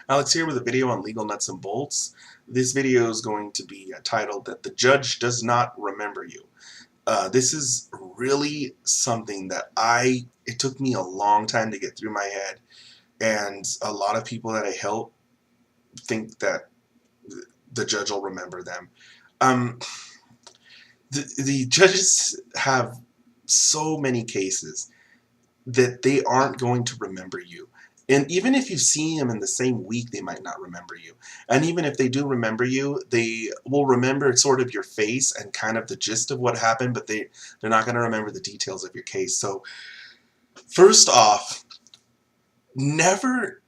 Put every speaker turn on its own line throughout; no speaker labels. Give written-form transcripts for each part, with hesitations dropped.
Alex here with a video on legal nuts and bolts. This video is going to be titled that the judge does not remember you. This is really something that it took me a long time to get through my head, and a lot of people that I help think that the judge will remember them. Um, the judges have so many cases that they aren't going to remember you. And even if you see them in the same week, they might not remember you. And even if they do remember you, they will remember sort of your face and kind of the gist of what happened, but they're not going to remember the details of your case. So first off, never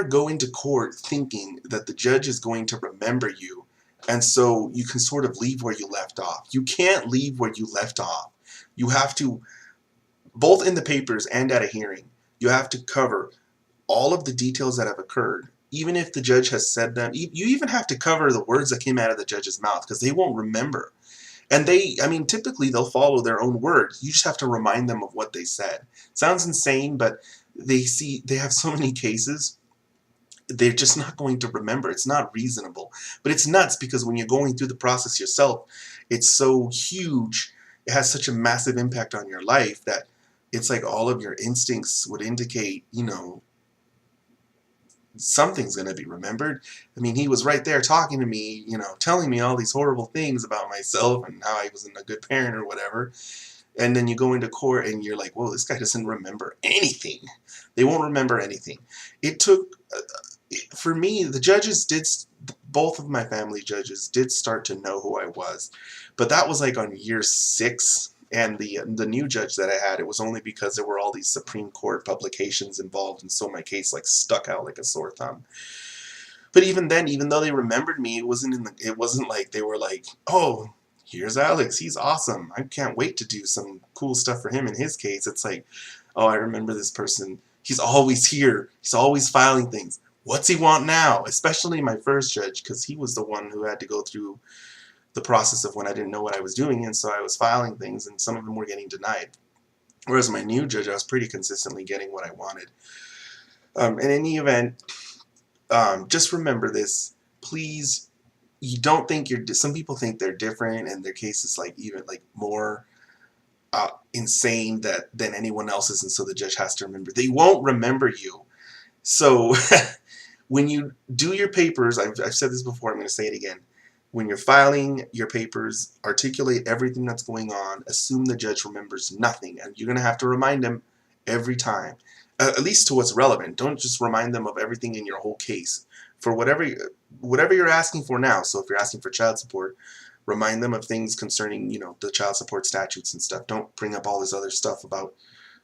go into court thinking that the judge is going to remember you, and so you can sort of leave where you left off. You can't leave where you left off. You have to, both in the papers and at a hearing, you have to cover all of the details that have occurred, even if the judge has said them. You even have to cover the words that came out of the judge's mouth, because they won't remember. And typically they'll follow their own words. You just have to remind them of what they said. Sounds insane, but they have so many cases, they're just not going to remember. It's not reasonable. But it's nuts, because when you're going through the process yourself, it's so huge. It has such a massive impact on your life that it's like all of your instincts would indicate, something's going to be remembered. I mean, he was right there talking to me, telling me all these horrible things about myself and how I wasn't a good parent or whatever. And then you go into court and you're like, whoa, this guy doesn't remember anything. They won't remember anything. It took, for me, both of my family judges did start to know who I was. But that was like on year 6. And the new judge that I had, it was only because there were all these Supreme Court publications involved, and so my case like stuck out like a sore thumb. But even then, even though they remembered me, it wasn't like they were like, oh, here's Alex, he's awesome, I can't wait to do some cool stuff for him in his case. It's like, oh, I remember this person, he's always here, he's always filing things. What's he want now? Especially my first judge, because he was the one who had to go through the process of when I didn't know what I was doing, and so I was filing things, and some of them were getting denied. Whereas my new judge, I was pretty consistently getting what I wanted. In any event, just remember this, please. You don't think some people think they're different, and their case is like even like more insane than anyone else's, and so the judge has to remember. They won't remember you. So when you do your papers, I've said this before, I'm going to say it again. When you're filing your papers, articulate everything that's going on. Assume the judge remembers nothing, and you're going to have to remind them every time, at least to what's relevant. Don't just remind them of everything in your whole case. For whatever you're asking for now. So if you're asking for child support, remind them of things concerning, the child support statutes and stuff. Don't bring up all this other stuff about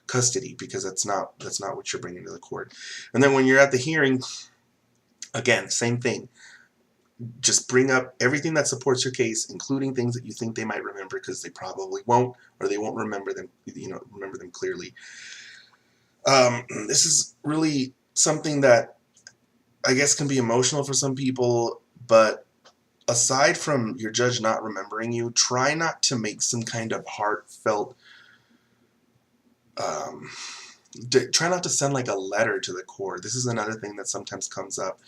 custody, because that's not what you're bringing to the court. And then when you're at the hearing, again, same thing. Just bring up everything that supports your case, including things that you think they might remember, because they probably won't, or they won't remember them, remember them clearly. This is really something that I guess can be emotional for some people, but aside from your judge not remembering you, try not to make some kind of heartfelt, try not to send like a letter to the court. This is another thing that sometimes comes up.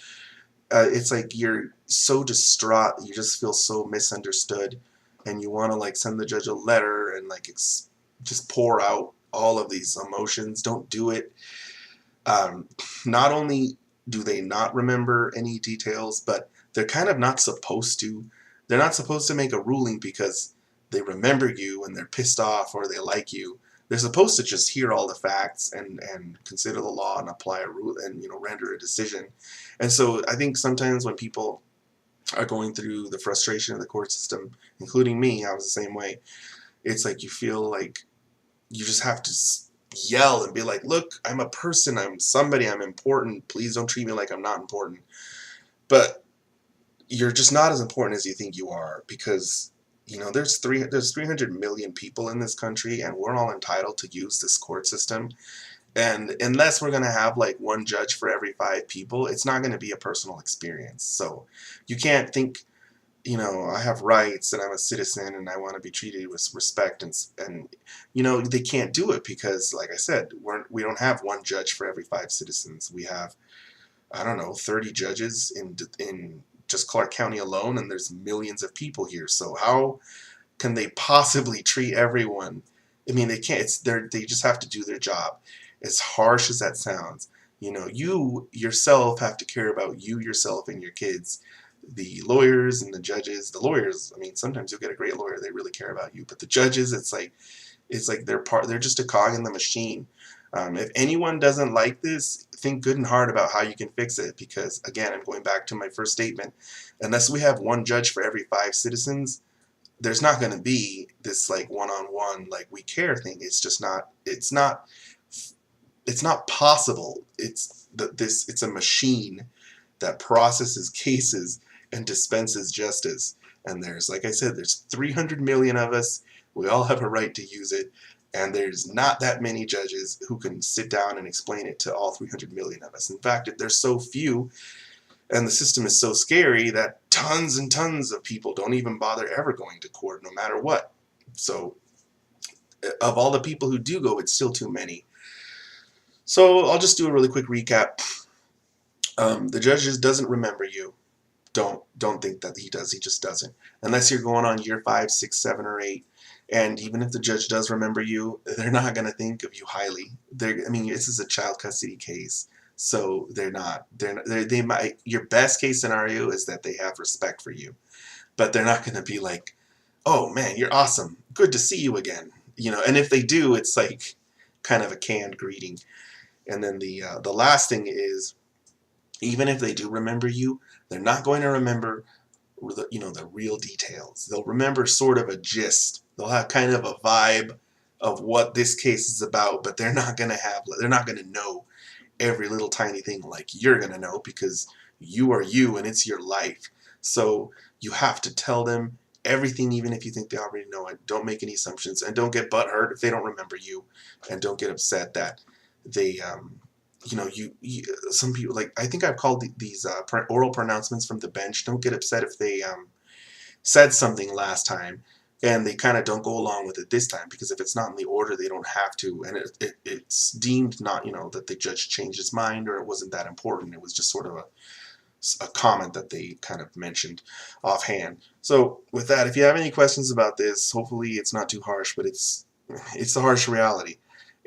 It's like you're so distraught, you just feel so misunderstood, and you want to like send the judge a letter and like just pour out all of these emotions. Don't do it. Not only do they not remember any details, but they're kind of not supposed to. They're not supposed to make a ruling because they remember you and they're pissed off or they like you. They're supposed to just hear all the facts and consider the law and apply a rule and render a decision. And so I think sometimes when people are going through the frustration of the court system, including me, I was the same way. It's like you feel like you just have to yell and be like, look, I'm a person, I'm somebody, I'm important, please don't treat me like I'm not important. But you're just not as important as you think you are, because there's 300 million people in this country, and we're all entitled to use this court system. And unless we're going to have like one judge for every 5 people, it's not going to be a personal experience. So you can't think, I have rights and I'm a citizen and I want to be treated with respect, and they can't do it because, like I said, we don't have one judge for every 5 citizens. We have I don't know, 30 judges in just Clark County alone, and there's millions of people here. So how can they possibly treat everyone? I mean, they can't. They just have to do their job. As harsh as that sounds, you know, you yourself have to care about you yourself and your kids. The lawyers and the judges, the lawyers, I mean, sometimes you'll get a great lawyer, they really care about you, but the judges, it's like they're just a cog in the machine. If anyone doesn't like this, think good and hard about how you can fix it, because again, I'm going back to my first statement. Unless we have one judge for every 5 citizens, there's not going to be this like one-on-one like we care thing. It's just not. It's not possible. It's a machine that processes cases and dispenses justice. And there's, like I said, there's 300 million of us. We all have a right to use it. And there's not that many judges who can sit down and explain it to all 300 million of us. In fact, there's so few, and the system is so scary that tons and tons of people don't even bother ever going to court, no matter what. So of all the people who do go, it's still too many. So I'll just do a really quick recap. The judge just doesn't remember you. Don't think that he does. He just doesn't. Unless you're going on year 5, 6, 7, or 8. And even if the judge does remember you, they're not going to think of you highly. I mean, this is a child custody case, so they're not. They might. Your best case scenario is that they have respect for you, but they're not going to be like, "Oh man, you're awesome. Good to see you again." You know. And if they do, it's like kind of a canned greeting. And then the last thing is, even if they do remember you, they're not going to remember the real details. They'll remember sort of a gist. They'll have kind of a vibe of what this case is about, but they're not going to know every little tiny thing like you're going to know, because you are you and it's your life. So you have to tell them everything, even if you think they already know it. Don't make any assumptions, and don't get butthurt if they don't remember you, and don't get upset that they some people, like, I think I've called these oral pronouncements from the bench. Don't get upset if they said something last time and they kind of don't go along with it this time, because if it's not in the order, they don't have to, and it's deemed not, that the judge changed his mind, or it wasn't that important. It was just sort of a comment that they kind of mentioned offhand. So with that, if you have any questions about this, hopefully it's not too harsh, but it's the harsh reality.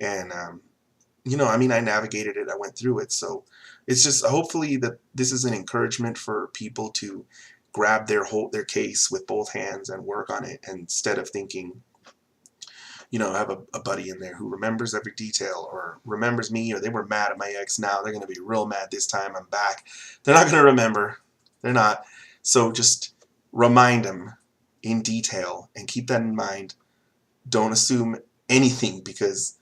And I mean, I navigated it, I went through it, so it's just hopefully that this is an encouragement for people to grab their case with both hands and work on it, instead of thinking, have a buddy in there who remembers every detail, or remembers me, or they were mad at my ex, now they're going to be real mad this time I'm back. They're not going to remember. They're not. So just remind them in detail, and keep that in mind. Don't assume anything, because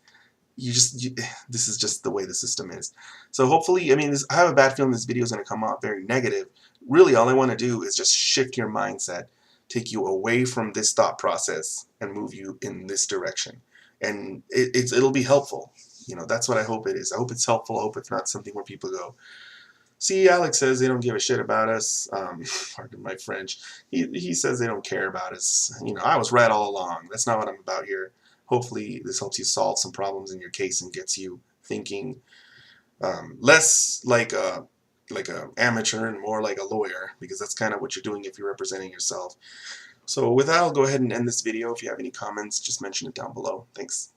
this is just the way the system is. So hopefully, I mean, I have a bad feeling this video is going to come out very negative. Really, all I want to do is just shift your mindset, take you away from this thought process, and move you in this direction. And it'll be helpful. That's what I hope it is. I hope it's helpful. I hope it's not something where people go, "See, Alex says they don't give a shit about us." Pardon my French. He says they don't care about us. I was right all along. That's not what I'm about here. Hopefully this helps you solve some problems in your case and gets you thinking less like a amateur and more like a lawyer, because that's kind of what you're doing if you're representing yourself. So with that, I'll go ahead and end this video. If you have any comments, just mention it down below. Thanks.